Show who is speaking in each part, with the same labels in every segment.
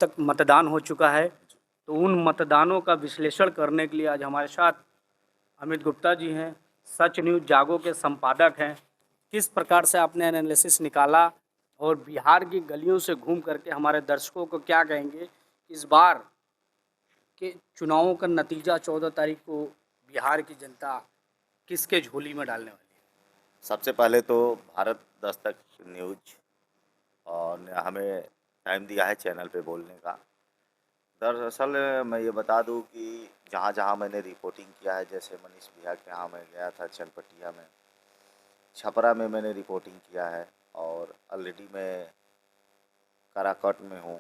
Speaker 1: तक मतदान हो चुका है, तो उन मतदानों का विश्लेषण करने के लिए आज हमारे साथ अमित गुप्ता जी हैं, सच न्यूज़ जागो के संपादक हैं। किस प्रकार से आपने एनालिसिस निकाला और बिहार की गलियों से घूम करके हमारे दर्शकों को क्या कहेंगे, इस बार के चुनावों का नतीजा 14 तारीख को बिहार की जनता किसके झोली में डालने वाली है?
Speaker 2: सबसे पहले तो भारत दस्तक न्यूज और ने हमें टाइम दिया है चैनल पे बोलने का। दरअसल मैं ये बता दूं कि जहाँ जहाँ मैंने रिपोर्टिंग किया है, जैसे मनीष भैया के यहाँ मैं गया था चनपटिया में, छपरा में मैंने रिपोर्टिंग किया है और ऑलरेडी मैं काराकट में हूँ।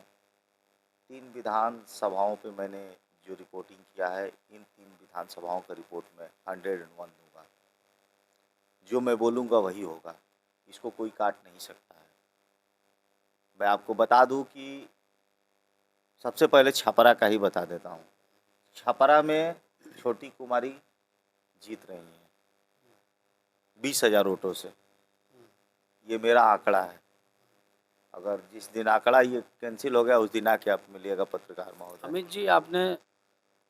Speaker 2: 3 विधान सभाओं पे मैंने जो रिपोर्टिंग किया है, इन 3 विधानसभाओं का रिपोर्ट में 101 दूंगा। जो मैं बोलूँगा वही होगा, इसको कोई काट नहीं सकता है। मैं आपको बता दूं कि सबसे पहले छपरा का ही बता देता हूँ। छपरा में छोटी कुमारी जीत रही हैं 20,000 वोटों से। ये मेरा आंकड़ा है। अगर जिस दिन आंकड़ा ये कैंसिल हो गया उस दिन आके आप मिलिएगा पत्रकार महोदय।
Speaker 1: अमित जी, आपने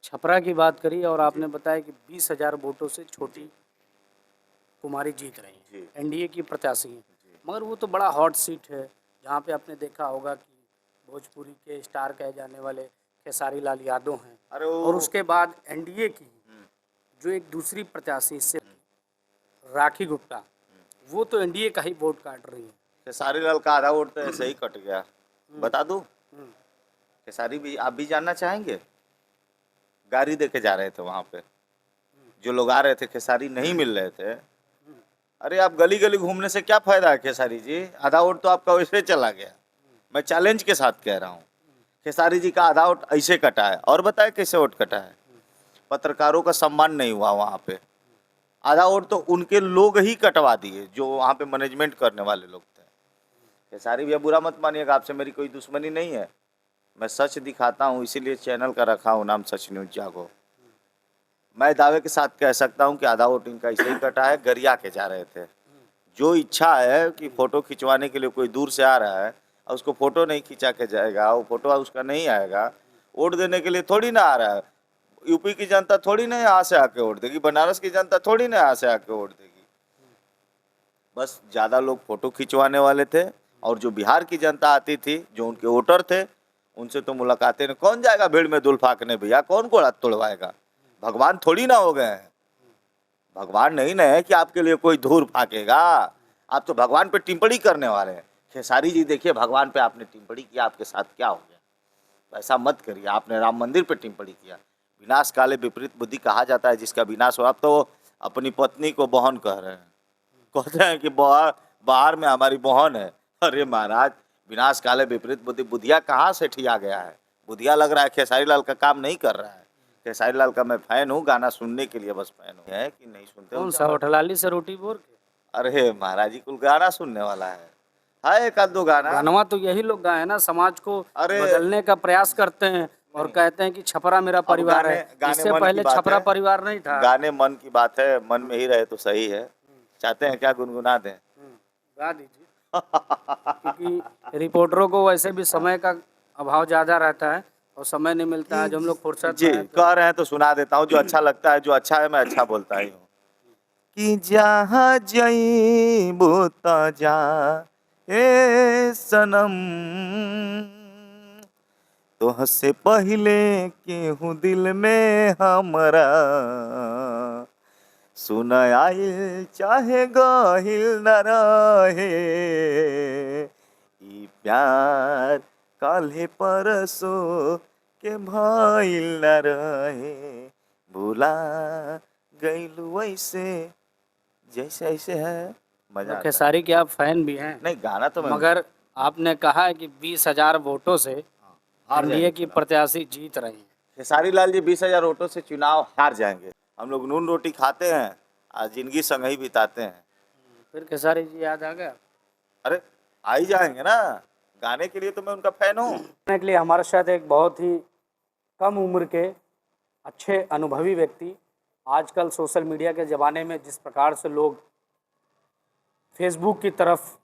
Speaker 1: छपरा की बात करी और आपने बताया कि 20,000 वोटों से छोटी कुमारी जीत रही हैं, एनडीए की प्रत्याशी हैं, मगर वो तो बड़ा हॉट सीट है, जहाँ पे आपने देखा होगा कि भोजपुरी के स्टार कहे जाने वाले खेसारी लाल यादव हैं,
Speaker 2: अरे
Speaker 1: और उसके बाद एनडीए की जो एक दूसरी प्रत्याशी इससे राखी गुप्ता, वो तो एनडीए का ही वोट काट रही है।
Speaker 2: खेसारी लाल का आधा वोट तो ऐसे ही कट गया। बता दूं, खेसारी भी आप भी जानना चाहेंगे? गाड़ी दे के जा रहे थे वहाँ पे, जो लोग आ रहे थे खेसारी नहीं मिल रहे थे। अरे आप गली गली घूमने से क्या फायदा है खेसारी जी? आधा वोट तो आपका वैसे चला गया। मैं चैलेंज के साथ कह रहा हूँ, खेसारी जी का आधा वोट ऐसे कटा है। और बताए कैसे वोट कटा है? पत्रकारों का सम्मान नहीं हुआ वहाँ पे। आधा वोट तो उनके लोग ही कटवा दिए जो वहाँ पे मैनेजमेंट करने वाले लोग थे। खेसारी भैया बुरा मत मानिएगा, आपसे मेरी कोई दुश्मनी नहीं है। मैं सच दिखाता हूँ, इसीलिए चैनल का रखा हूँ नाम सच न्यूज जागो। मैं दावे के साथ कह सकता हूँ कि आधा वोट इनका ऐसे ही कटा है, गरिया के जा रहे थे। जो इच्छा है कि फ़ोटो खिंचवाने के लिए कोई दूर से आ रहा है और उसको फ़ोटो नहीं खिंचा के जाएगा, वो फ़ोटो उसका नहीं आएगा। वोट देने के लिए थोड़ी ना आ रहा है। यूपी की जनता थोड़ी ना यहाँ से आके वोट देगी, बनारस की जनता थोड़ी ना यहाँ से आके वोट देगी। बस ज़्यादा लोग फ़ोटो खिंचवाने वाले थे, और जो बिहार की जनता आती थी, जो उनके वोटर थे, उनसे तो मुलाकातें ने कौन जाएगा भीड़ में धूल फाकने भैया? कौन घोड़ा तोड़वाएगा? भगवान थोड़ी ना हो गए हैं। भगवान नहीं ना है कि आपके लिए कोई धूल फाकेगा। आप तो भगवान पे टिप्पणी करने वाले हैं। खेसारी जी देखिए, भगवान पे आपने टिप्पणी किया, आपके साथ क्या हो गया? तो ऐसा मत करिए। आपने राम मंदिर पे टिप्पणी किया। विनाश काले विपरीत बुद्धि कहा जाता है, जिसका विनाश हो। आप तो अपनी पत्नी को बहन कह रहे हैं, कहते हैं कि बाहर में हमारी बहन है। अरे महाराज, विनाश काले विपरीत बुद्धि, बुधिया कहाँ से ठिया गया है? बुधिया लग रहा है खेसारी लाल का काम नहीं कर रहा है। खेसारी लाल का मैं फैन हूँ, गाना सुनने के लिए बस फैन हूँ। है कि नहीं सुनते?
Speaker 1: कौन सा होठलाली से रोटी बोर के?
Speaker 2: अरे महाराज जी, कुल गाना सुनने वाला है एक आध दो गाना।
Speaker 1: गानवा तो यही लोग गाए ना, समाज को
Speaker 2: अरे
Speaker 1: बदलने का प्रयास करते हैं और कहते हैं कि छपरा मेरा
Speaker 2: अब
Speaker 1: परिवार
Speaker 2: गाने
Speaker 1: है।
Speaker 2: गाने
Speaker 1: इससे
Speaker 2: मन की
Speaker 1: पहले
Speaker 2: बात
Speaker 1: छपरा
Speaker 2: है।
Speaker 1: परिवार नहीं था।
Speaker 2: गाने मन की बात है, मन में ही रहे तो सही है। चाहते हैं क्या गुनगुना दें?
Speaker 1: गा दीजिए, क्योंकि रिपोर्टरों को वैसे भी समय का अभाव ज़्यादा रहता है और समय नहीं मिलता है। जब हम लोग फुर्सत
Speaker 2: जी
Speaker 1: में हैं तो
Speaker 2: कह रहे हैं तो सुना देता हूँ। जो अच्छा लगता है, जो अच्छा है, मैं अच्छा बोलता ही हूँ। कि जहाँ जईबू त जा ए सनम, तोहसे पहले केहू दिल में हमरा सुन आइल चाहे गहिल न रहे। ई प्यार काल्हे परसो के भइल न रहे, भुला गइलू वैसे जैसे ऐसे है। मजा आता है।
Speaker 1: खेसारी के आप फैन भी हैं,
Speaker 2: नहीं, गाना तो मैं
Speaker 1: मगर आपने कहा है कि 20,000 वोटों से
Speaker 2: हार
Speaker 1: एनडीए
Speaker 2: जाएंगे
Speaker 1: की
Speaker 2: चुनाव।
Speaker 1: प्रत्याशी जीत रही हैं।
Speaker 2: खेसारी लाल जी 20,000 वोटों से चुनाव हार जाएंगे। हम लोग नून रोटी खाते हैं और जिंदगी संग ही बिताते हैं।
Speaker 1: फिर खेसारी जी याद आ गया
Speaker 2: अरे आ ही जाएंगे ना, गाने के लिए तो मैं उनका फैन हूँ।
Speaker 1: के लिए। हमारे साथ एक बहुत ही कम उम्र के अच्छे अनुभवी व्यक्ति, आजकल सोशल मीडिया के ज़माने में जिस प्रकार से लोग फेसबुक की तरफ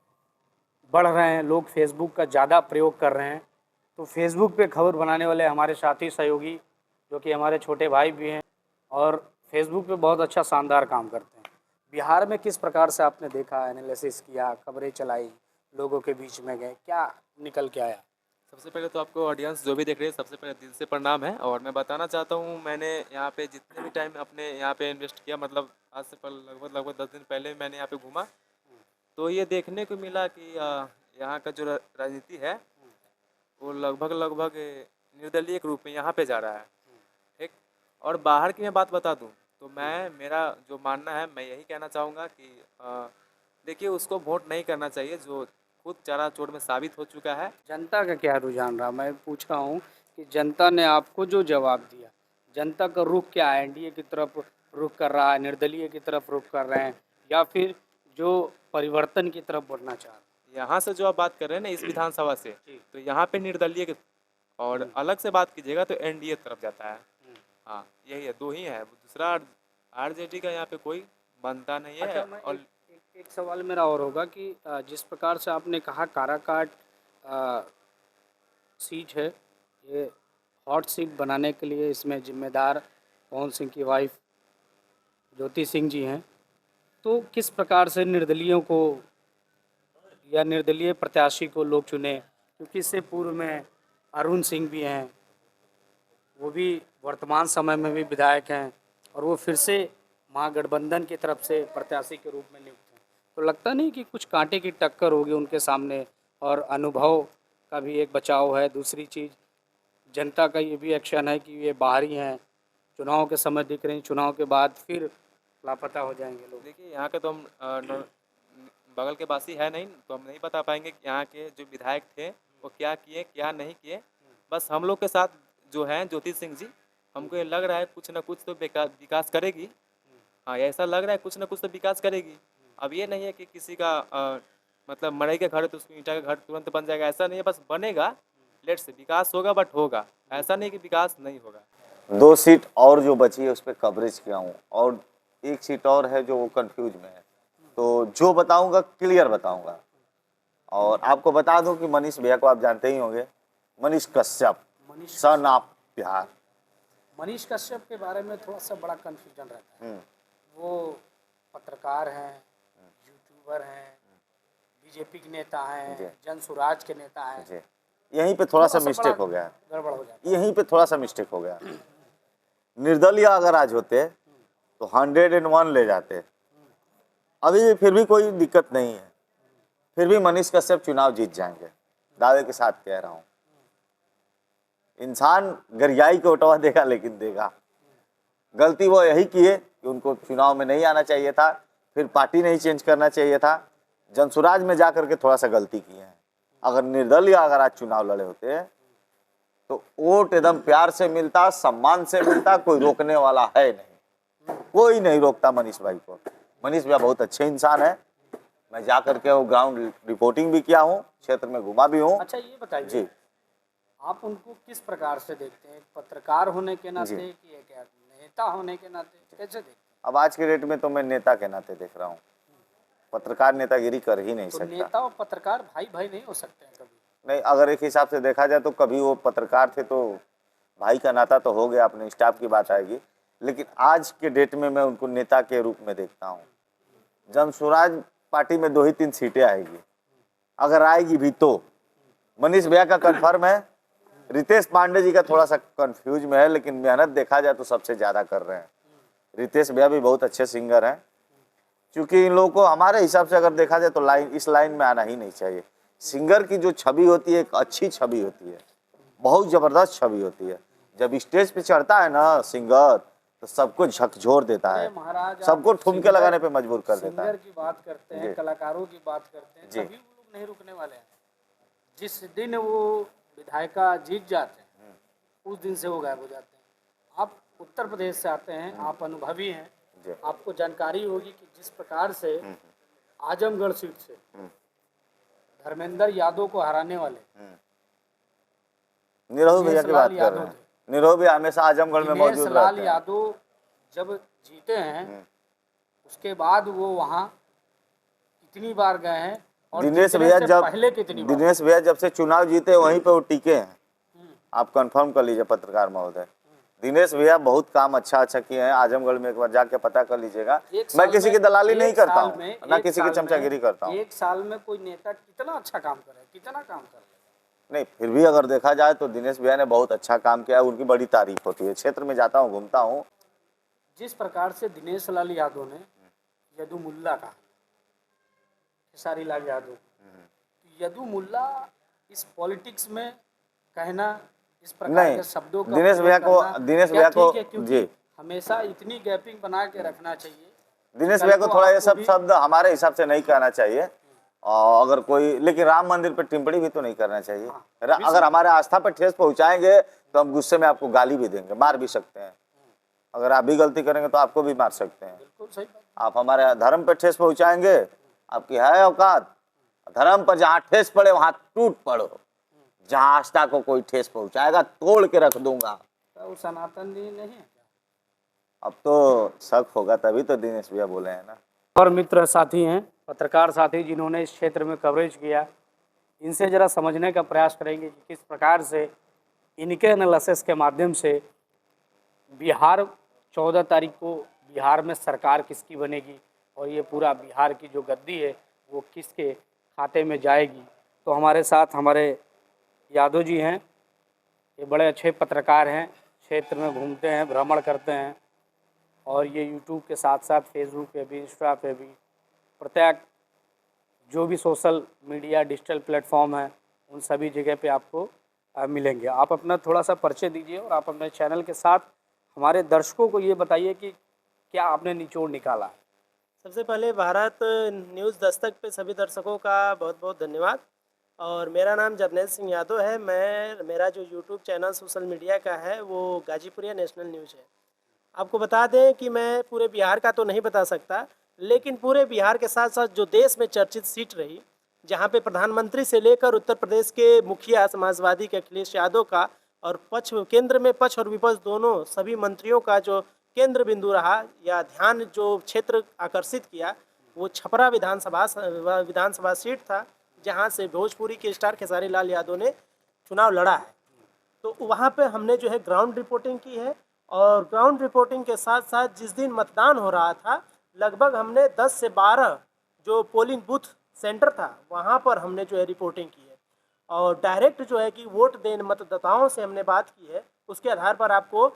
Speaker 1: बढ़ रहे हैं, लोग फेसबुक का ज़्यादा प्रयोग कर रहे हैं, तो फेसबुक पे खबर बनाने वाले हमारे साथी सहयोगी जो कि हमारे छोटे भाई भी हैं और फेसबुक पे बहुत अच्छा शानदार काम करते हैं। बिहार में किस प्रकार से आपने देखा, एनालिसिस किया, खबरें चलाई, लोगों के बीच में गए, क्या निकल के आया?
Speaker 3: सबसे पहले तो आपको ऑडियंस जो भी देख रही है सबसे पहले दिल से प्रणाम है। और मैं बताना चाहता हूँ मैंने यहाँ पे जितने भी टाइम अपने यहाँ पे इन्वेस्ट किया, मतलब आज से पहले लगभग 10 दिन पहले मैंने यहाँ पे घूमा, तो ये देखने को मिला कि यहाँ का जो राजनीति है वो लगभग निर्दलीय के रूप में यहाँ पे जा रहा है। ठीक। और बाहर की मैं बात बता दूँ तो मेरा जो मानना है, मैं यही कहना चाहूँगा कि देखिए, उसको वोट नहीं करना चाहिए जो खुद चोर में साबित हो चुका है।
Speaker 1: जनता का क्या रुझान रहा? मैं पूछ रहा हूँ कि जनता ने आपको जो जवाब दिया, जनता का रुख क्या है? एनडीए की तरफ रुख कर रहा है, निर्दलीय की तरफ रुख कर रहे हैं, या फिर जो परिवर्तन की तरफ बढ़ना चाह रहे हैं?
Speaker 3: यहाँ से जो आप बात कर रहे हैं ना, इस विधानसभा से,
Speaker 1: जी।
Speaker 3: तो यहाँ पे निर्दलीय और अलग से बात कीजिएगा तो एनडीए तरफ जाता है। हाँ, यही है, दो ही है, दूसरा आरजेडी का यहाँ पे कोई बनता नहीं है।
Speaker 1: अच्छा, मैं
Speaker 3: और
Speaker 1: एक सवाल मेरा और होगा कि जिस प्रकार से आपने कहा काराकाट सीट है, ये हॉट सीट बनाने के लिए इसमें जिम्मेदार पवन सिंह की वाइफ ज्योति सिंह जी हैं, तो किस प्रकार से निर्दलियों को या निर्दलीय प्रत्याशी को लोग चुने? क्योंकि इससे पूर्व में अरुण सिंह भी हैं, वो भी वर्तमान समय में भी विधायक हैं और वो फिर से महागठबंधन की तरफ से प्रत्याशी के रूप में नियुक्त हैं। तो लगता नहीं कि कुछ कांटे की टक्कर होगी उनके सामने, और अनुभव का भी एक बचाव है। दूसरी चीज़, जनता का ये भी एक्शन है कि ये बाहरी हैं, चुनाव के समय दिख रही, चुनाव के बाद फिर लापता हो जाएंगे लोग।
Speaker 3: देखिए, यहाँ के तो हम बगल के वासी है नहीं, तो हम नहीं बता पाएंगे कि यहाँ के जो विधायक थे वो क्या किए क्या नहीं किए। बस हम लोग के साथ जो हैं ज्योति सिंह जी, हमको ये लग रहा है कुछ ना कुछ तो विकास करेगी। हाँ, ऐसा लग रहा है कुछ ना कुछ तो विकास करेगी। अब ये नहीं है कि किसी का मतलब मड़ई के घर है तो उसको ईंटा का घर तुरंत बन जाएगा, ऐसा नहीं है। बस बनेगा, लेट से विकास होगा, बट होगा, ऐसा नहीं कि विकास नहीं होगा।
Speaker 2: 2 सीट और जो बची है उस पर कवरेज किया हूँ, और 1 सीट और है जो वो कंफ्यूज में है, तो जो बताऊंगा क्लियर बताऊंगा। और आपको बता दूं कि मनीष भैया को आप जानते ही होंगे, मनीष कश्यप, सन ऑफ बिहार।
Speaker 1: मनीष कश्यप के बारे में थोड़ा सा बड़ा कन्फ्यूजन रहता है।
Speaker 2: हम्म,
Speaker 1: वो पत्रकार हैं, यूट्यूबर हैं, बीजेपी के नेता हैं,
Speaker 2: जी।
Speaker 1: जन स्वराज के नेता हैं,
Speaker 2: जी, यहीं पे थोड़ा सा
Speaker 1: बड़ा
Speaker 2: मिस्टेक हो गया,
Speaker 1: गड़बड़ हो जाता
Speaker 2: यहीं पे थोड़ा सा मिस्टेक हो गया। निर्दलीय अगर आज होते तो 101 ले जाते, अभी भी फिर भी कोई दिक्कत नहीं है, फिर भी मनीष कश्यप चुनाव जीत जाएंगे, दावे के साथ कह रहा हूँ। इंसान गरियाई को उठवा देगा, लेकिन देगा। गलती वो यही की है कि उनको चुनाव में नहीं आना चाहिए था, फिर पार्टी नहीं चेंज करना चाहिए था, जनसुराज में जा करके थोड़ा सा गलती की है। अगर निर्दलीय अगर आज चुनाव लड़े होते तो वोट एकदम प्यार से मिलता, सम्मान से मिलता, कोई रोकने वाला है नहीं, कोई नहीं रोकता मनीष भाई को। मनीष भैया बहुत अच्छे इंसान है, मैं जा करके वो ग्राउंड रिपोर्टिंग भी किया हूँ, क्षेत्र में घुमा भी हूँ।
Speaker 1: अच्छा, ये बताइए
Speaker 2: जी,
Speaker 1: आप उनको किस प्रकार से देखते हैं? पत्रकार होने के नाते
Speaker 2: जी।
Speaker 1: कि एक नेता होने के नाते कैसे देखते हैं?
Speaker 2: अब आज के डेट में तो मैं नेता के नाते देख रहा हूँ, पत्रकार नेतागिरी कर ही नहीं
Speaker 1: तो
Speaker 2: सकता।
Speaker 1: नेता और पत्रकार भाई भाई नहीं हो सकते हैं कभी?
Speaker 2: नहीं, अगर एक हिसाब से देखा जाए तो कभी वो पत्रकार थे तो भाई का नाता तो हो गया, अपने स्टाफ की बात आएगी, लेकिन आज के डेट में मैं उनको नेता के रूप में देखता हूँ। जनसुराज पार्टी में 2 ही 3 सीटें आएगी, अगर आएगी भी तो। मनीष भैया का कंफर्म है, रितेश पांडे जी का थोड़ा सा कंफ्यूज में है, लेकिन मेहनत देखा जाए तो सबसे ज़्यादा कर रहे हैं। रितेश भैया भी बहुत अच्छे सिंगर हैं, क्योंकि इन लोगों को हमारे हिसाब से अगर देखा जाए तो इस लाइन में आना ही नहीं चाहिए। सिंगर की जो छवि होती है एक अच्छी छवि होती है, बहुत ज़बरदस्त छवि होती है। जब स्टेज पे चढ़ता है ना सिंगर तो सबको झकझोर देता है,
Speaker 1: महाराज,
Speaker 2: सबको ठुमके लगाने पे मजबूर कर देता है।
Speaker 1: सिंगर की बात करते हैं, कलाकारों की बात करते हैं,
Speaker 2: जी।
Speaker 1: कभी वो लोग नहीं रुकने वाले हैं। जिस दिन वो विधायिका जीत जाते हैं उस दिन से वो गायब हो जाते हैं। आप उत्तर प्रदेश से आते हैं, आप अनुभवी हैं,
Speaker 2: जी।
Speaker 1: आपको जानकारी होगी कि जिस प्रकार से आजमगढ़ सीट से धर्मेंद्र यादव को हराने वाले
Speaker 2: निरहु भैया की बात
Speaker 1: दिनेश
Speaker 2: कर
Speaker 1: लाल
Speaker 2: रहे हैं।
Speaker 1: यादव
Speaker 2: निरहु भैया हमेशा आजमगढ़ में
Speaker 1: दिनेश
Speaker 2: मौजूद
Speaker 1: लाल
Speaker 2: रहते हैं।
Speaker 1: यादव जब जीते हैं उसके बाद वो वहाँ कितनी बार गए हैं और
Speaker 2: दिनेश
Speaker 1: जीतने
Speaker 2: भैया
Speaker 1: से
Speaker 2: जब
Speaker 1: पहले कितनी बार?
Speaker 2: दिनेश भैया जब से चुनाव जीते वहीं पे वो टिके हैं, आप कंफर्म कर लीजिए पत्रकार महोदय। दिनेश भैया बहुत काम अच्छा किए हैं। आजमगढ़ में एक बार जाके पता कर लीजिएगा। मैं किसी की दलाली नहीं करता हूँ, ना किसी की चमचागिरी करता हूँ।
Speaker 1: एक साल में कोई नेता कितना अच्छा काम करे, कितना काम कर ले।
Speaker 2: नहीं, फिर भी अगर देखा जाए तो दिनेश भैया ने बहुत अच्छा काम किया है, उनकी बड़ी तारीफ होती है। क्षेत्र में जाता हूँ, घूमता हूँ।
Speaker 1: जिस प्रकार से दिनेश लाल यादव ने यदु मुल्ला कहा, खेसारी लाल यादव, यदु मुल्ला इस पॉलिटिक्स में कहना, इस प्रकार
Speaker 2: नहीं,
Speaker 1: के शब्दों का
Speaker 2: दिनेश
Speaker 1: प्रयोग
Speaker 2: भैया को
Speaker 1: करना
Speaker 2: दिनेश
Speaker 1: क्या
Speaker 2: भैया को
Speaker 1: ठीक है? क्योंकि
Speaker 2: जी,
Speaker 1: हमेशा इतनी गैपिंग बना के रखना चाहिए।
Speaker 2: दिनेश
Speaker 1: कल
Speaker 2: भैया को थोड़ा ये
Speaker 1: आपको
Speaker 2: सब
Speaker 1: भी
Speaker 2: शब्द हमारे हिसाब से नहीं कहना चाहिए। और अगर कोई, लेकिन राम मंदिर पे टिप्पणी भी तो नहीं करना चाहिए। अगर हमारे आस्था पर ठेस पहुंचाएंगे तो हम गुस्से में आपको गाली भी देंगे, मार भी सकते हैं। अगर आप भी गलती करेंगे तो आपको भी मार सकते हैं।
Speaker 1: बिल्कुल सही बात।
Speaker 2: आप हमारे धर्म पर ठेस पहुंचाएंगे, आपकी है औकात। धर्म पर जहाँ ठेस पड़े वहां टूट पड़ो। जहाँ आस्था को कोई ठेस पहुंचाएगा तोड़ के रख दूंगा।
Speaker 1: तो वो सनातन जी नहीं है क्या?
Speaker 2: अब तो शक होगा तभी तो दिनेश भैया बोले हैं ना।
Speaker 1: और मित्र साथी हैं, पत्रकार साथी जिन्होंने इस क्षेत्र में कवरेज किया, इनसे ज़रा समझने का प्रयास करेंगे कि किस प्रकार से इनके एनालिसिस के माध्यम से बिहार 14 तारीख को बिहार में सरकार किसकी बनेगी और ये पूरा बिहार की जो गद्दी है वो किसके खाते में जाएगी। तो हमारे साथ हमारे यादव जी हैं, ये बड़े अच्छे पत्रकार हैं, क्षेत्र में घूमते हैं, भ्रमण करते हैं और ये यूट्यूब के साथ साथ फेसबुक पे भी, इंस्टा पे भी, प्रत्येक जो भी सोशल मीडिया डिजिटल प्लेटफॉर्म है उन सभी जगह पे आपको मिलेंगे। आप अपना थोड़ा सा परिचय दीजिए और आप अपने चैनल के साथ हमारे दर्शकों को ये बताइए कि क्या आपने निचोड़ निकाला है।
Speaker 4: सबसे पहले भारत न्यूज़ दस्तक पे सभी दर्शकों का बहुत बहुत धन्यवाद। और मेरा नाम जरनैल सिंह यादव है। मेरा जो यूट्यूब चैनल सोशल मीडिया का है वो गाजीपुरिया नेशनल न्यूज़ है। आपको बता दें कि मैं पूरे बिहार का तो नहीं बता सकता, लेकिन पूरे बिहार के साथ साथ जो देश में चर्चित सीट रही, जहाँ पे प्रधानमंत्री से लेकर उत्तर प्रदेश के मुखिया समाजवादी के अखिलेश यादव का और केंद्र में पक्ष और विपक्ष दोनों सभी मंत्रियों का जो केंद्र बिंदु रहा या ध्यान जो क्षेत्र आकर्षित किया, वो छपरा विधानसभा सीट था, जहाँ से भोजपुरी के स्टार खेसारी लाल यादव ने चुनाव लड़ा है। तो वहाँ पे हमने जो है ग्राउंड रिपोर्टिंग की है और ग्राउंड रिपोर्टिंग के साथ साथ जिस दिन मतदान हो रहा था लगभग हमने 10 से 12 जो पोलिंग बूथ सेंटर था वहाँ पर हमने जो है रिपोर्टिंग की है और डायरेक्ट जो है कि वोट देने मतदाताओं से हमने बात की है। उसके आधार पर आपको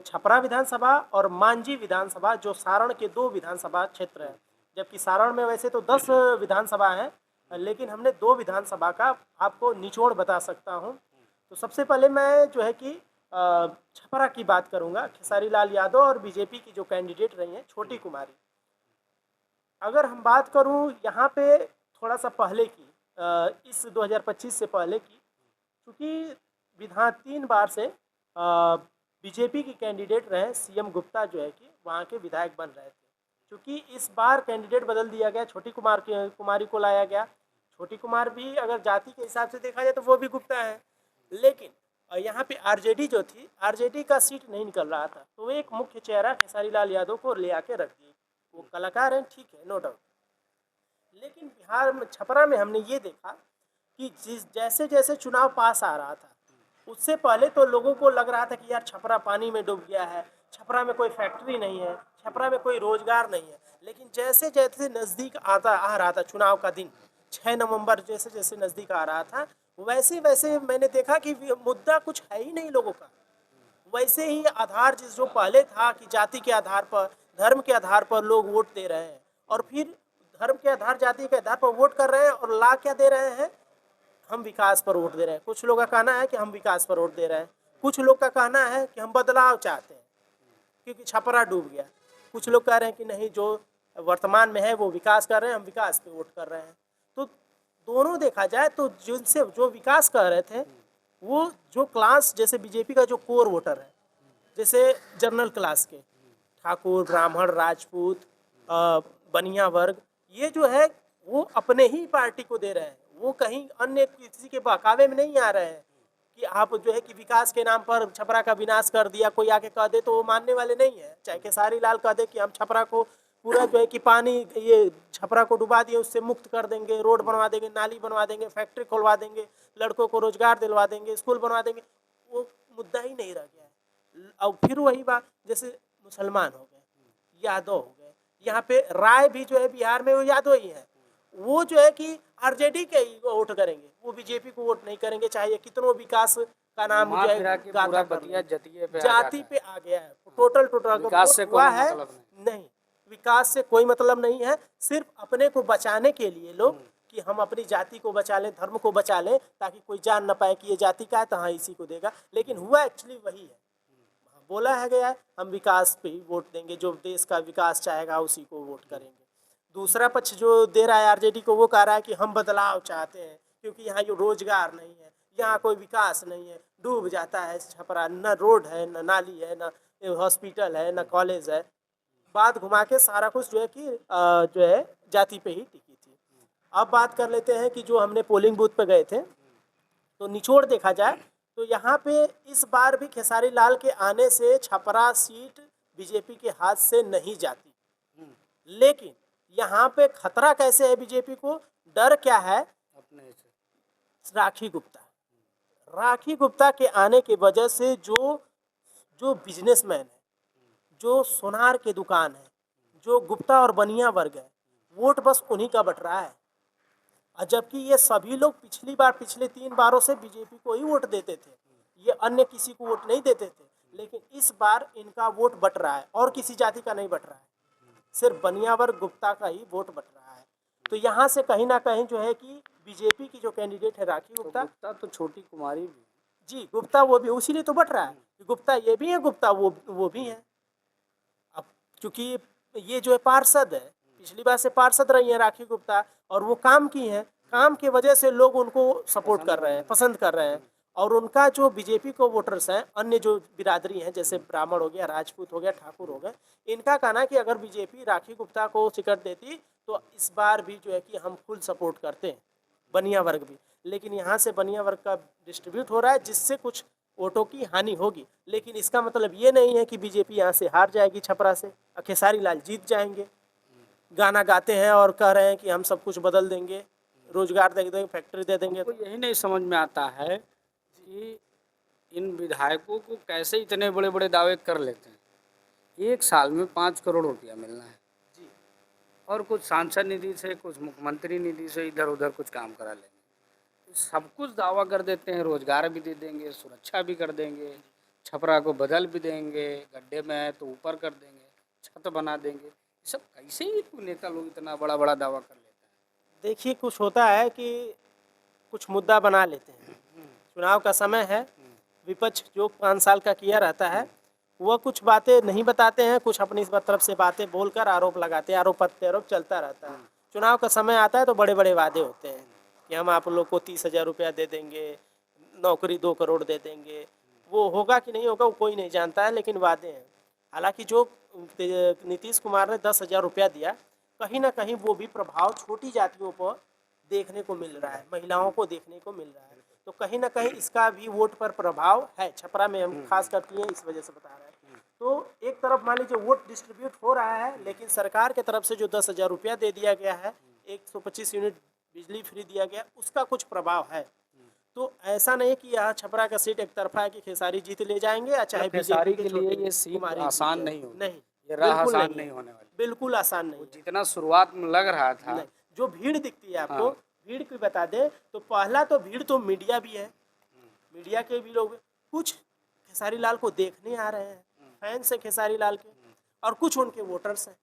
Speaker 4: छपरा विधानसभा और मांझी विधानसभा जो सारण के 2 विधानसभा क्षेत्र हैं, जबकि सारण में वैसे तो 10 विधानसभा हैं, लेकिन हमने 2 विधानसभा का आपको निचोड़ बता सकता हूँ। तो सबसे पहले मैं जो है कि छपरा की बात करूंगा। खेसारी लाल यादव और बीजेपी की जो कैंडिडेट रही हैं छोटी कुमारी, अगर हम बात करूं यहाँ पे थोड़ा सा पहले की, इस 2025 से पहले की, क्योंकि 3 बार से बीजेपी की कैंडिडेट रहे सीएम गुप्ता जो है कि वहाँ के विधायक बन रहे थे। क्योंकि इस बार कैंडिडेट बदल दिया गया, छोटी कुमारी को लाया गया। छोटी कुमार भी अगर जाति के हिसाब से देखा जाए तो वो भी गुप्ता है, लेकिन यहाँ पे आरजेडी जो थी, आरजेडी का सीट नहीं निकल रहा था, तो एक मुख्य चेहरा खेसारी लाल यादव को ले आके रख दिए। वो कलाकार हैं, ठीक है, नो डाउट। लेकिन बिहार में छपरा में हमने ये देखा कि जैसे जैसे चुनाव पास आ रहा था, उससे पहले तो लोगों को लग रहा था कि यार छपरा पानी में डूब गया है, छपरा में कोई फैक्ट्री नहीं है, छपरा में कोई रोजगार नहीं है। लेकिन जैसे जैसे नज़दीक आ रहा था चुनाव का दिन, 6 नवंबर जैसे जैसे नज़दीक आ रहा था, वैसे वैसे मैंने देखा कि मुद्दा कुछ है ही नहीं लोगों का। वैसे ही आधार जो पहले था कि जाति के आधार पर, धर्म के आधार पर लोग वोट दे रहे हैं और फिर धर्म के आधार, जाति के आधार पर वोट कर रहे हैं और ला क्या दे रहे हैं, हम विकास पर वोट दे रहे हैं। कुछ लोग का कहना है कि हम विकास पर वोट दे रहे हैं, कुछ लोग का कहना है कि हम बदलाव चाहते हैं क्योंकि छपरा डूब गया। कुछ लोग कह रहे हैं कि नहीं, जो वर्तमान में है वो विकास कर रहे हैं, हम विकास पे वोट कर रहे हैं। तो दोनों देखा जाए तो जिनसे जो विकास कर रहे थे वो जो क्लास, जैसे बीजेपी का जो कोर वोटर है, जैसे जनरल क्लास के ठाकुर, ब्राह्मण, राजपूत, बनिया वर्ग, ये जो है वो अपने ही पार्टी को दे रहे हैं। वो कहीं अन्य किसी के बहकावे में नहीं आ रहे हैं कि आप जो है कि विकास के नाम पर छपरा का विनाश कर दिया, कोई आके कह दे तो वो मानने वाले नहीं है। चाहे खेसारी लाल कह दे कि हम छपरा को पूरा जो है कि पानी, ये छपरा को डुबा दिए, उससे मुक्त कर देंगे, रोड बनवा देंगे, नाली बनवा देंगे, फैक्ट्री खोलवा देंगे, लड़कों को रोजगार दिलवा देंगे, स्कूल बनवा देंगे, नहीं रह गया है। और फिर वही बात, जैसे मुसलमान हो गए, यादव हो गए, यहाँ पे राय भी जो है बिहार में वो यादव ही है, वो जो है कि आरजेडी के ही वोट करेंगे, वो बीजेपी को वोट नहीं करेंगे, चाहे ये कितनों विकास का नाम
Speaker 1: घुमा
Speaker 4: जो
Speaker 1: फिरा
Speaker 4: है
Speaker 1: के
Speaker 4: गाथा
Speaker 1: पूरा
Speaker 4: कर
Speaker 1: बतिया
Speaker 4: लें।
Speaker 1: जतिये पे आ
Speaker 4: जाति
Speaker 1: जाता
Speaker 4: पे आ गया है, टोटल टोटल
Speaker 1: विकास से
Speaker 4: हुआ
Speaker 1: कोई
Speaker 4: है
Speaker 1: मतलब
Speaker 4: नहीं, विकास से कोई मतलब नहीं है। सिर्फ अपने को बचाने के लिए लोग कि हम अपनी जाति को बचा लें, धर्म को बचा लें, ताकि कोई जान न पाए कि ये जाति का है तो हाँ इसी को देगा, लेकिन हुआ एक्चुअली वही है। बोला है गया है हम विकास पे ही वोट देंगे, जो देश का विकास चाहेगा उसी को वोट करेंगे। दूसरा पक्ष जो दे रहा है आरजेडी को, वो कह रहा है कि हम बदलाव चाहते हैं, क्योंकि यहाँ जो रोजगार नहीं है, यहाँ कोई विकास नहीं है, डूब जाता है छपरा, न रोड है, न नाली है, न हॉस्पिटल है, न कॉलेज है। बात घुमा के सारा कुछ जो है कि जो है जाति पे ही टिकी थी। अब बात कर लेते हैं कि जो हमने पोलिंग बूथ पे गए थे, तो निचोड़ देखा जाए तो यहाँ पे इस बार भी खेसारी लाल के आने से छपरा सीट बीजेपी के हाथ से नहीं जाती। लेकिन यहाँ पे खतरा कैसे है बीजेपी को, डर क्या है,
Speaker 1: अपने से
Speaker 4: राखी गुप्ता के आने की वजह से जो जो बिजनेसमैन है, जो सोनार के दुकान है, जो गुप्ता और बनिया वर्ग है, वोट बस उन्हीं का बट रहा है। और जबकि ये सभी लोग पिछली बार, पिछले 3 बारों से बीजेपी को ही वोट देते थे, ये अन्य किसी को वोट नहीं देते थे, लेकिन इस बार इनका वोट बट रहा है और किसी जाति का नहीं बट रहा है, सिर्फ बनिया वर्ग गुप्ता का ही वोट बट रहा है। तो यहाँ से कहीं ना कहीं जो है कि बीजेपी की जो कैंडिडेट है राखी
Speaker 1: तो
Speaker 4: गुप्ता,
Speaker 1: गुप्ता तो छोटी कुमारी भी
Speaker 4: जी गुप्ता वो भी उसीलिए तो बट रहा है कि गुप्ता ये भी है, गुप्ता वो भी है। अब क्योंकि ये जो है पार्षद है, पिछली बार से पार्षद रही है राखी गुप्ता, और वो काम की हैं, काम की वजह से लोग उनको सपोर्ट कर रहे हैं, पसंद कर रहे हैं। और उनका जो बीजेपी को वोटर्स हैं, अन्य जो बिरादरी हैं, जैसे ब्राह्मण हो गया, राजपूत हो गया, ठाकुर हो गए, इनका कहना है कि अगर बीजेपी राखी गुप्ता को टिकट देती तो इस बार भी जो है कि हम फुल सपोर्ट करते हैं, बनिया वर्ग भी। लेकिन यहाँ से बनिया वर्ग का डिस्ट्रीब्यूट हो रहा है, जिससे कुछ वोटों की हानि होगी, लेकिन इसका मतलब ये नहीं है कि बीजेपी यहाँ से हार जाएगी छपरा से, खेसारी लाल जीत जाएंगे। गाना गाते हैं और कह रहे हैं कि हम सब कुछ बदल देंगे, रोजगार दे देंगे, फैक्ट्री दे देंगे।
Speaker 1: हमको यही नहीं समझ में आता है कि इन विधायकों को कैसे इतने बड़े बड़े दावे कर लेते हैं। 1 साल में 5 करोड़ रुपया मिलना है
Speaker 4: जी,
Speaker 1: और कुछ सांसद निधि से, कुछ मुख्यमंत्री निधि से इधर उधर कुछ काम करा लेंगे, सब कुछ दावा कर देते हैं, रोजगार भी दे देंगे, सुरक्षा भी कर देंगे, छपरा को बदल भी देंगे, गड्ढे में है तो ऊपर कर देंगे, छत बना देंगे। ये सब कैसे ही नेता लोग इतना बड़ा बड़ा दावा कर लेते हैं।
Speaker 4: देखिए कुछ होता है कि कुछ मुद्दा बना लेते हैं, चुनाव का समय है, विपक्ष जो 5 साल का किया रहता है वह कुछ बातें नहीं बताते हैं, कुछ अपनी तरफ से बातें बोलकर आरोप लगाते हैं, आरोप प्रत्यारोप चलता रहता है। चुनाव का समय आता है तो बड़े बड़े वादे होते हैं कि हम आप लोग को 30,000 रुपया दे देंगे, नौकरी 2 करोड़ दे देंगे। वो होगा कि नहीं होगा वो कोई नहीं जानता है, लेकिन वादे हैं। हालांकि जो नीतीश कुमार ने 10,000 रुपया दिया, कहीं ना कहीं वो भी प्रभाव छोटी जातियों पर देखने को मिल रहा है, महिलाओं को देखने को मिल रहा है। तो कहीं ना कहीं इसका भी वोट पर प्रभाव है छपरा में, हम खास करके हैं इस वजह से बता रहे हैं। तो एक तरफ मान लीजिए वोट डिस्ट्रीब्यूट हो रहा है, लेकिन सरकार की तरफ से जो 10,000 रुपया दे दिया गया है, 125 यूनिट बिजली फ्री दिया गया, उसका कुछ प्रभाव है। तो ऐसा नहीं कि यहाँ छपरा का सीट एक तरफा है कि खेसारी जीत ले जाएंगे या चाहे
Speaker 1: खेसारी
Speaker 4: बीजेपी
Speaker 1: के लिए
Speaker 4: छोटे
Speaker 1: ये सीट
Speaker 4: कुमारी
Speaker 1: आसान
Speaker 4: जीत
Speaker 1: नहीं
Speaker 4: जाए।
Speaker 1: होगी,
Speaker 4: नहीं,
Speaker 1: ये राह
Speaker 4: बिल्कुल
Speaker 1: आसान
Speaker 4: नहीं
Speaker 1: नहीं
Speaker 4: है,
Speaker 1: होने वाली।
Speaker 4: बिल्कुल आसान नहीं है।
Speaker 1: जितना शुरुआत में लग रहा था,
Speaker 4: नहीं, जो भीड़ दिखती है आपको,
Speaker 1: हाँ।
Speaker 4: भीड़ की बता दे तो पहला तो भीड़ तो मीडिया भी है, मीडिया के भी लोग कुछ खेसारी लाल को देखने आ रहे हैं, फैंस है खेसारी लाल के, और कुछ उनके वोटर्स हैं।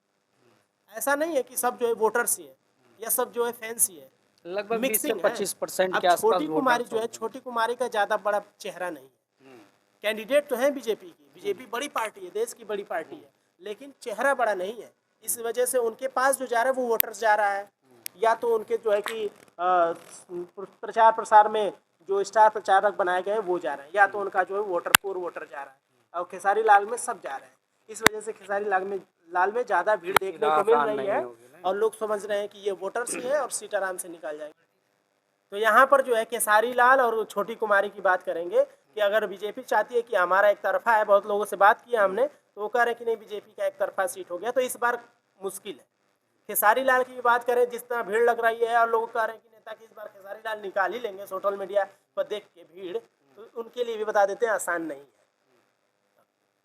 Speaker 4: ऐसा नहीं है कि सब जो है वोटर्स ही है या सब जो है फैंस ही है,
Speaker 1: लगभग 20 से
Speaker 4: मिक्सिंग है।
Speaker 1: 25%
Speaker 4: अब
Speaker 1: के आसपास
Speaker 4: छोटी कुमारी
Speaker 1: वोटर्स
Speaker 4: जो है,
Speaker 1: होंगे।
Speaker 4: छोटी कुमारी का ज़्यादा बड़ा चेहरा नहीं है। कैंडिडेट तो है बीजेपी की, बीजेपी बड़ी पार्टी है, देश की बड़ी पार्टी है, लेकिन चेहरा बड़ा नहीं है। इस वजह से उनके पास जो जा रहा है वो वोटर्स जा रहा है, या तो उनके जो है कि प्रचार प्रसार में जो स्टार प्रचारक बनाए गए हैं वो जा रहे हैं, या तो उनका जो है वोटर पूर वोटर जा रहा है, और खेसारी लाल में सब जा रहे हैं। इस वजह से खेसारी लाल में ज़्यादा भीड़ देखने को मिल
Speaker 1: आसान
Speaker 4: रही
Speaker 1: नहीं
Speaker 4: है,
Speaker 1: होगी ना।
Speaker 4: और लोग समझ रहे हैं कि ये वोटर्स ही है और सीट आराम से निकाल जाएंगे। तो यहाँ पर जो है खेसारी लाल और छोटी कुमारी की बात करेंगे कि अगर बीजेपी चाहती है कि हमारा एक तरफा है, बहुत लोगों से बात किया हमने तो वो कह रहे हैं कि नहीं बीजेपी का एक तरफा सीट हो गया, तो इस बार मुश्किल है। खेसारी लाल की बात करें, जिस तरह भीड़ लग रही है और लोग कह रहे हैं कि नेता की इस बार खेसारी लाल निकाल ही लेंगे, सोशल मीडिया पर देख के भीड़, तो उनके लिए भी बता देते हैं आसान नहीं है।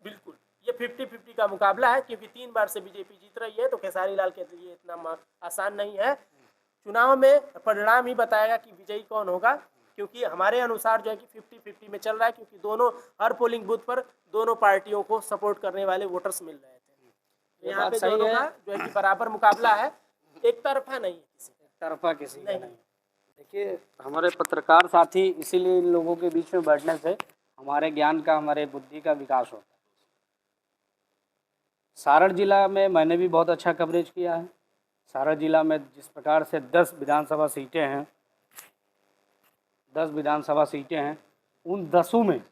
Speaker 4: बिल्कुल, ये 50-50 का मुकाबला है, क्योंकि 3 बार से बीजेपी जीत रही है, तो खेसारी लाल के लिए इतना आसान नहीं है। चुनाव में परिणाम ही बताएगा कि विजयी कौन होगा, क्योंकि हमारे अनुसार जो है कि 50-50 में चल रहा है, क्योंकि दोनों हर पोलिंग बूथ पर दोनों पार्टियों को सपोर्ट करने वाले वोटर्स मिल रहे थे।
Speaker 1: ये
Speaker 4: यहाँ
Speaker 1: बात
Speaker 4: पे
Speaker 1: सही
Speaker 4: दोनों
Speaker 1: है।
Speaker 4: का जो है कि बराबर मुकाबला है, एक तरफा नहीं है किसी का।
Speaker 1: तरफा किसी का
Speaker 4: नहीं।
Speaker 1: नहीं। देखिए, हमारे पत्रकार साथी, इसीलिए इन लोगों के बीच में बैठने से हमारे ज्ञान का, हमारे बुद्धि का विकास होता है। सारण जिला में मैंने भी बहुत अच्छा कवरेज किया है। सारण जिला में जिस प्रकार से 10 विधानसभा सीटें हैं, 10 विधानसभा सीटें हैं, उन 10 में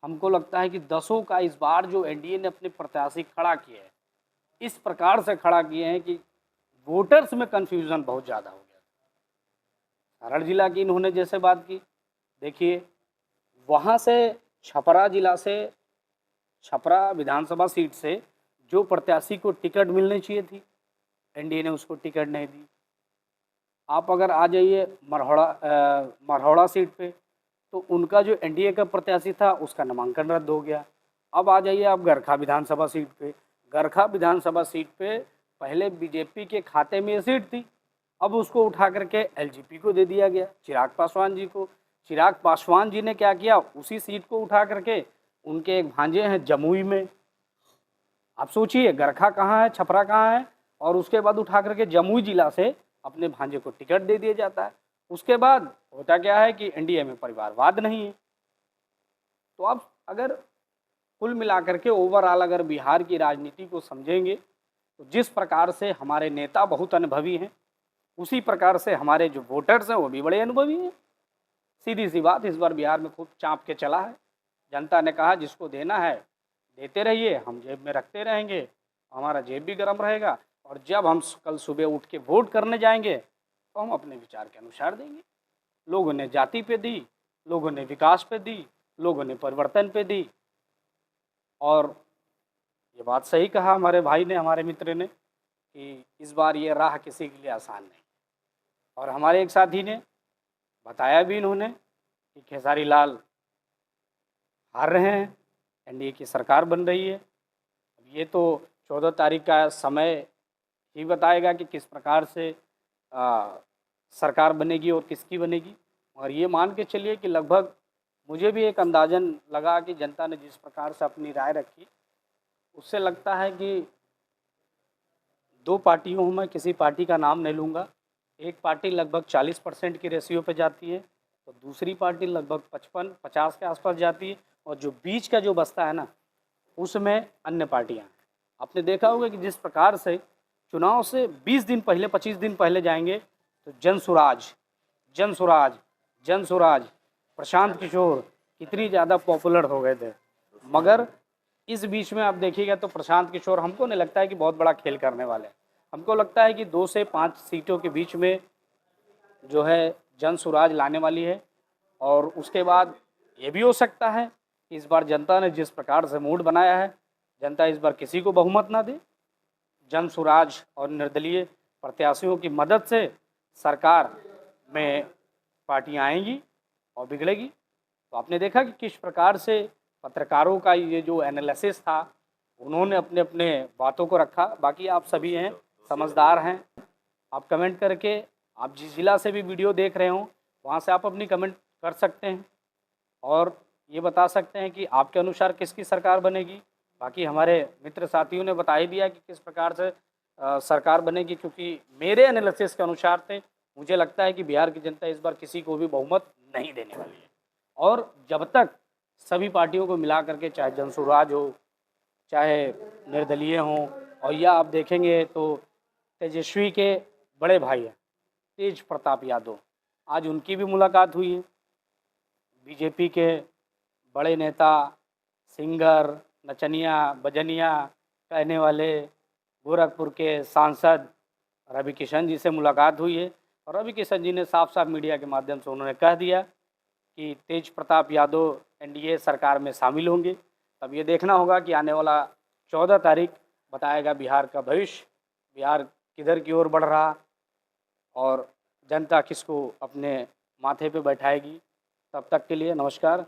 Speaker 1: हमको लगता है कि 10 का इस बार जो एनडीए ने अपने प्रत्याशी खड़ा किए हैं, इस प्रकार से खड़ा किए हैं कि वोटर्स में कन्फ्यूज़न बहुत ज़्यादा हो गया। सारण जिला की इन्होंने जैसे बात की, देखिए वहाँ से छपरा जिला से, छपरा विधानसभा सीट से जो प्रत्याशी को टिकट मिलनी चाहिए थी, एनडीए ने उसको टिकट नहीं दी। आप अगर आ जाइए मरहौड़ा सीट पे, तो उनका जो एनडीए का प्रत्याशी था उसका नामांकन रद्द हो गया। अब आ जाइए आप गरखा विधानसभा सीट पे। गरखा विधानसभा सीट पे पहले बीजेपी के खाते में ये सीट थी, अब उसको उठा करके एलजेपी को दे दिया गया, चिराग पासवान जी को। चिराग पासवान जी ने क्या किया, उसी सीट को उठा करके, उनके एक भांजे हैं जमुई में, आप सोचिए गरखा कहाँ है, छपरा कहाँ है, और उसके बाद उठा करके जमुई जिला से अपने भांजे को टिकट दे दिया जाता है। उसके बाद होता क्या है कि एनडीए में परिवारवाद नहीं है। तो अब अगर कुल मिलाकर के ओवरऑल अगर बिहार की राजनीति को समझेंगे, तो जिस प्रकार से हमारे नेता बहुत अनुभवी हैं, उसी प्रकार से हमारे जो वोटर्स हैं वो भी बड़े अनुभवी हैं। सीधी सी बात, इस बार बिहार में खूब चाँप के चला है। जनता ने कहा जिसको देना है देते रहिए, हम जेब में रखते रहेंगे, हमारा जेब भी गर्म रहेगा, और जब हम कल सुबह उठ के वोट करने जाएंगे तो हम अपने विचार के अनुसार देंगे। लोगों ने जाति पे दी, लोगों ने विकास पे दी, लोगों ने परिवर्तन पे दी। और ये बात सही कहा हमारे भाई ने, हमारे मित्र ने, कि इस बार ये राह किसी के लिए आसान नहीं। और हमारे एक साथी ने बताया भी इन्होंने कि खेसारी लाल हार रहे हैं, एनडीए की सरकार बन रही है। अब ये तो 14 तारीख का समय ही बताएगा कि किस प्रकार से सरकार बनेगी और किसकी बनेगी। और ये मान के चलिए कि लगभग मुझे भी एक अंदाज़न लगा कि जनता ने जिस प्रकार से अपनी राय रखी, उससे लगता है कि 2 पार्टियों में किसी पार्टी का नाम नहीं लूँगा। एक पार्टी लगभग 40% की रेशियो पे जाती है, तो दूसरी पार्टी लगभग 55-50 के आसपास जाती है, और जो बीच का जो बस्ता है ना, उसमें अन्य पार्टियां हैं। आपने देखा होगा कि जिस प्रकार से चुनाव से 20 दिन पहले, 25 दिन पहले जाएंगे तो जनसुराज प्रशांत किशोर कितनी ज़्यादा पॉपुलर हो गए थे। मगर इस बीच में आप देखिएगा तो प्रशांत किशोर, हमको नहीं लगता है कि बहुत बड़ा खेल करने वाले हैं। हमको लगता है कि 2 से 5 सीटों के बीच में जो है जनसुराज लाने वाली है। और उसके बाद ये भी हो सकता है कि इस बार जनता ने जिस प्रकार से मूड बनाया है, जनता इस बार किसी को बहुमत ना दे। जनसुराज और निर्दलीय प्रत्याशियों की मदद से सरकार में पार्टियां आएंगी और बिगड़ेगी। तो आपने देखा कि किस प्रकार से पत्रकारों का ये जो एनालिसिस था, उन्होंने अपने अपने बातों को रखा। बाकी आप सभी हैं, समझदार हैं, आप कमेंट करके, आप जिस ज़िला से भी वीडियो देख रहे हो वहाँ से आप अपनी कमेंट कर सकते हैं और ये बता सकते हैं कि आपके अनुसार किसकी सरकार बनेगी। बाकी हमारे मित्र साथियों ने बता ही दिया कि किस प्रकार से सरकार बनेगी, क्योंकि मेरे एनालिसिस के अनुसार से मुझे लगता है कि बिहार की जनता इस बार किसी को भी बहुमत नहीं देने वाली है। और जब तक सभी पार्टियों को मिला करके, चाहे जनसुराज हो, चाहे निर्दलीय हों, और या आप देखेंगे तो तेजस्वी के बड़े भाई हैं तेज प्रताप यादव, आज उनकी भी मुलाकात हुई है। बीजेपी के बड़े नेता, सिंगर, नचनिया बजनिया कहने वाले गोरखपुर के सांसद रवि किशन जी से मुलाकात हुई है, और रवि किशन जी ने साफ साफ मीडिया के माध्यम से उन्होंने कह दिया कि तेज प्रताप यादव एनडीए सरकार में शामिल होंगे। अब ये देखना होगा कि आने वाला 14 तारीख बताएगा बिहार का भविष्य, बिहार किधर की ओर बढ़ रहा और जनता किसको अपने माथे पे बैठाएगी। तब तक के लिए नमस्कार।